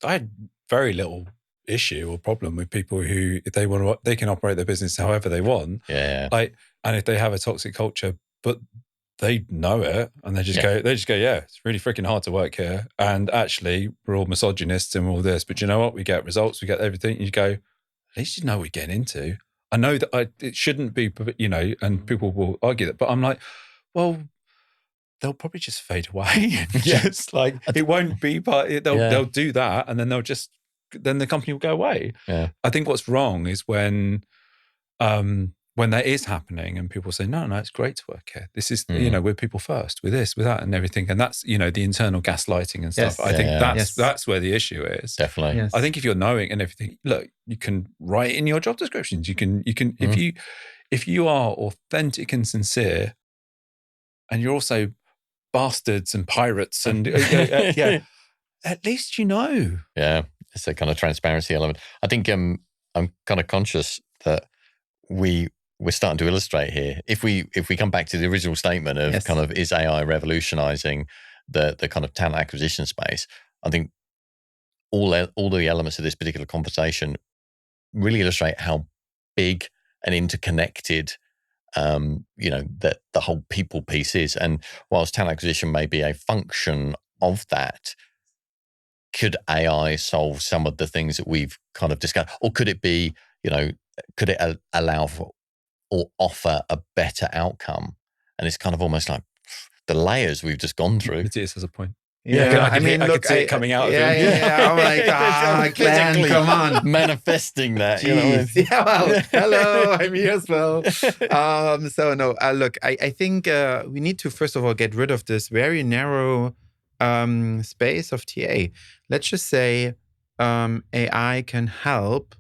S3: had very little issue or problem with people who, if they want to, they can operate their business however they want.
S2: Yeah.
S3: And if they have a toxic culture, but they know it, and they just go, yeah, it's really freaking hard to work here. And actually, we're all misogynists and all this, but you know what? We get results, we get everything. You go, at least you know what we're getting into. I know that it shouldn't be, and people will argue that, but I'm like, well, they'll probably just fade away. Just like, it won't be, but they'll do that, and then then the company will go away.
S2: Yeah.
S3: I think what's wrong is when that is happening and people say, no, it's great to work here. This is, we're people first, with this, with that and everything. And that's, the internal gaslighting and stuff.
S1: Yes.
S3: I think that's where the issue is.
S2: Definitely.
S1: Yes.
S3: I think if you're knowing and everything, look, you can write in your job descriptions. You can, if you are authentic and sincere, and you're also bastards and pirates and at least you know.
S2: Yeah, it's a kind of transparency element. I think I'm kind of conscious that we're starting to illustrate here. If we come back to the original statement of kind of, is AI revolutionising the kind of talent acquisition space, I think all the elements of this particular conversation really illustrate how big and interconnected that the whole people piece is. And whilst talent acquisition may be a function of that, could AI solve some of the things that we've kind of discussed, or could it be, could it allow for or offer a better outcome? And it's kind of almost like the layers we've just gone through.
S3: Matthias has a point.
S1: Yeah,
S3: I could see it coming out of him.
S1: Yeah. I'm like, Glenn, come on.
S2: Manifesting that.
S1: Yeah, well, hello, I'm here as well. Look, I think we need to, first of all, get rid of this very narrow space of TA. Let's just say AI can help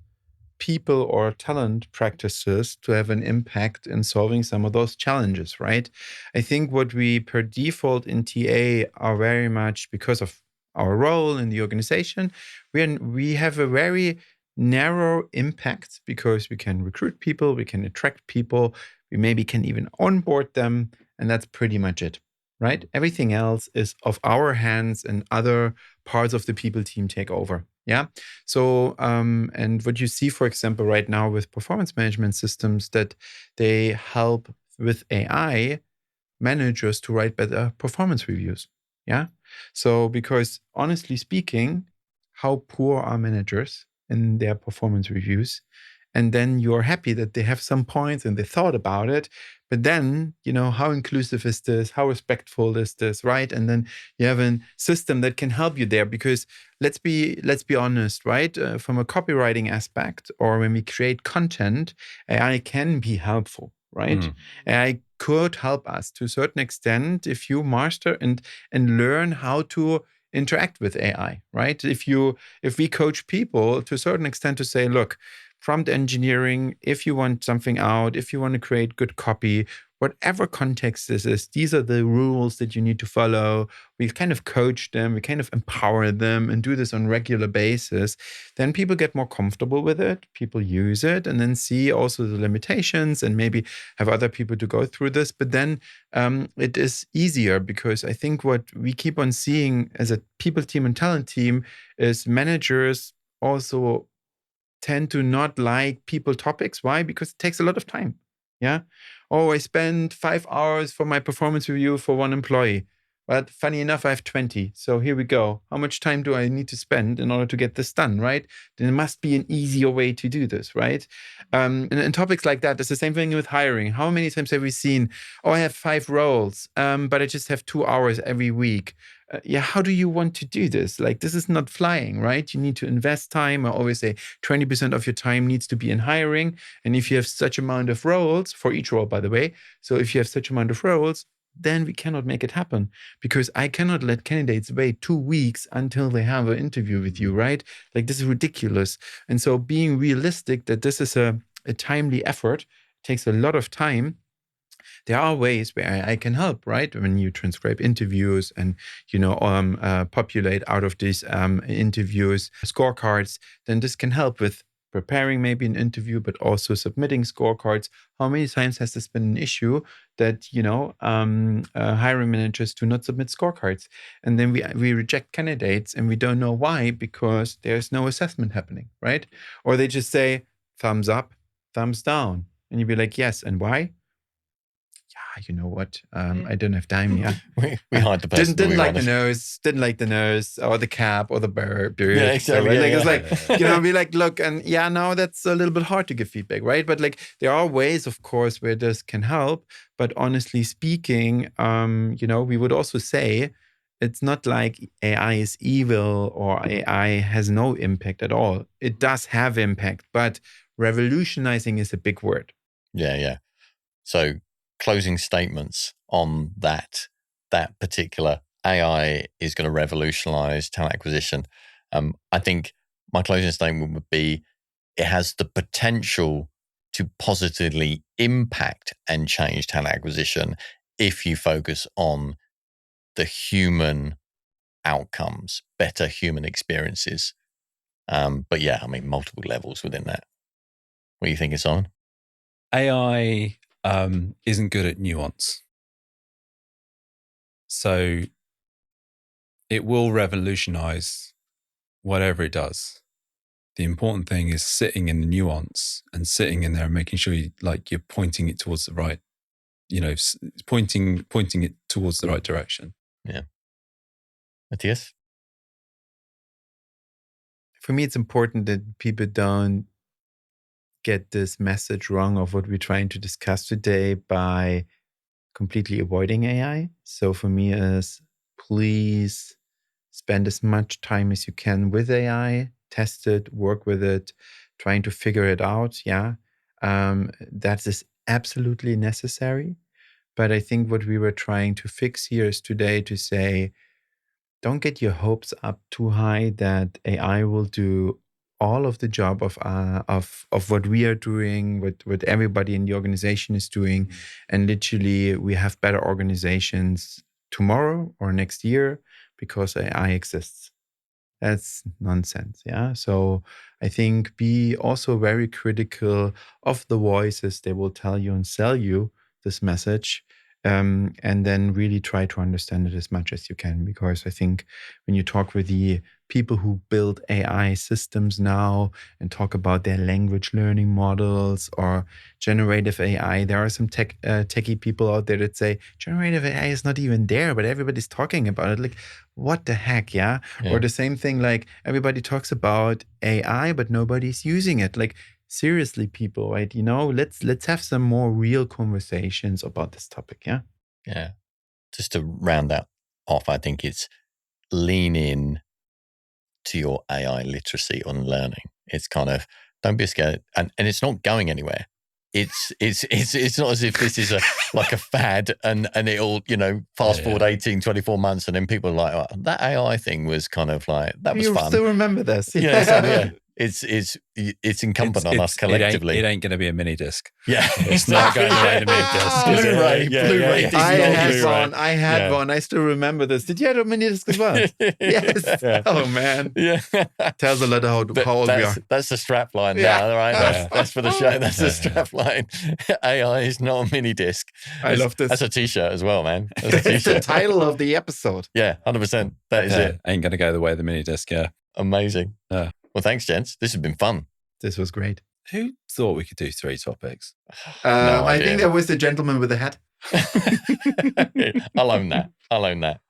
S1: people or talent practices to have an impact in solving some of those challenges, right? I think what we per default in TA are very much, because of our role in the organization, we have a very narrow impact, because we can recruit people, we can attract people, we maybe can even onboard them, and that's pretty much it, right? Everything else is off our hands, and other parts of the people team take over. Yeah. So, and what you see, for example, right now with performance management systems, that they help with AI managers to write better performance reviews. Yeah. So, because honestly speaking, how poor are managers in their performance reviews? And then you're happy that they have some points and they thought about it, But then, how inclusive is this? How respectful is this, right? And then you have a system that can help you there, because let's be honest, right? From a copywriting aspect, or when we create content, AI can be helpful, right? AI could help us to a certain extent if you master and learn how to interact with AI, right? If we coach people to a certain extent to say, look, prompt engineering, if you want something out, if you want to create good copy, whatever context this is, these are the rules that you need to follow. We kind of coach them, we kind of empower them and do this on a regular basis. Then people get more comfortable with it, people use it, and then see also the limitations and maybe have other people to go through this. But then it is easier, because I think what we keep on seeing as a people team and talent team is managers also tend to not like people topics. Why? Because it takes a lot of time. Yeah. Oh, I spend 5 hours for my performance review for one employee. But funny enough, I have 20. So here we go. How much time do I need to spend in order to get this done, right? There must be an easier way to do this, right? And topics like that, it's the same thing with hiring. How many times have we seen, oh, I have 5 roles, but I just have 2 hours every week. How do you want to do this? Like, this is not flying, right? You need to invest time. I always say 20% of your time needs to be in hiring. And if you have such amount of roles, for each role, by the way, so if you have such amount of roles, then we cannot make it happen, because I cannot let candidates wait 2 weeks until they have an interview with you, right? Like, this is ridiculous. And so being realistic that this is a timely effort, takes a lot of time. There are ways where I can help, right? When you transcribe interviews and, populate out of these interviews scorecards, then this can help with preparing maybe an interview, but also submitting scorecards. How many times has this been an issue that, hiring managers do not submit scorecards? And then we reject candidates and we don't know why, because there's no assessment happening, right? Or they just say, thumbs up, thumbs down. And you'd be like, yes, and why? You know what? I don't have time. Yeah,
S2: we hide the person.
S1: Didn't like the nose. Didn't like the nose, or the cap, or the beard.
S2: Yeah, exactly.
S1: So, it's like be like, look, and no, that's a little bit hard to give feedback, right? But like, there are ways, of course, where this can help. But honestly speaking, we would also say it's not like AI is evil or AI has no impact at all. It does have impact, but revolutionizing is a big word.
S2: Yeah. So, closing statements on that particular AI is going to revolutionize talent acquisition. I think my closing statement would be, it has the potential to positively impact and change talent acquisition if you focus on the human outcomes, better human experiences. But yeah, I mean, multiple levels within that. What are you thinking, Simon?
S3: AI isn't good at nuance. So it will revolutionize whatever it does. The important thing is sitting in the nuance and sitting in there and making sure you're pointing it towards the right, pointing it towards the right direction.
S2: Yeah. Matthias?
S1: For me, it's important that people don't get this message wrong of what we're trying to discuss today by completely avoiding AI. So for me is, please spend as much time as you can with AI, test it, work with it, trying to figure it out. Yeah. That is absolutely necessary. But I think what we were trying to fix here is today to say, don't get your hopes up too high that AI will do all of the job of what we are doing, what everybody in the organization is doing. And literally we have better organizations tomorrow or next year because AI exists. That's nonsense. Yeah. So I think be also very critical of the voices they will tell you and sell you this message. And then really try to understand it as much as you can, because I think when you talk with the people who build AI systems now and talk about their language learning models or generative AI, there are some techie people out there that say generative AI is not even there, but everybody's talking about it. Like, what the heck, yeah? Or the same thing, like everybody talks about AI, but nobody's using it. Like, seriously, people, right? Let's have some more real conversations about this topic. Yeah.
S2: Yeah. Just to round that off, I think it's lean in to your AI literacy on learning. It's kind of, don't be scared, and it's not going anywhere. It's not as if this is like a fad and it'll, fast forward 18, 24 months and then people are like, oh, that AI thing was kind of like, that was fun.
S1: You still remember this.
S2: Yeah. Yeah. It's incumbent on us collectively.
S3: It ain't going to be a mini disc.
S2: Yeah.
S3: It's not going away to mini disc.
S2: Blu-ray.
S3: Blu-ray.
S1: I had one. I still remember this. Did you have a mini disc as well? Yes.
S2: Yeah.
S1: Oh, man.
S2: Yeah.
S1: Tells a lot how old we are.
S2: That's the strap line now, right? That's for the show. That's the strap line. AI is not a mini disc.
S1: I love this.
S2: That's a t-shirt as well, man.
S1: It's the title of the episode.
S2: Yeah, 100%. That is it.
S3: Ain't going to go the way of the mini disc, yeah.
S2: Amazing.
S3: Yeah.
S2: Well, thanks, gents. This has been fun.
S1: This was great.
S3: Who thought we could do 3 topics?
S1: I think that was the gentleman with the hat.
S2: I'll own that.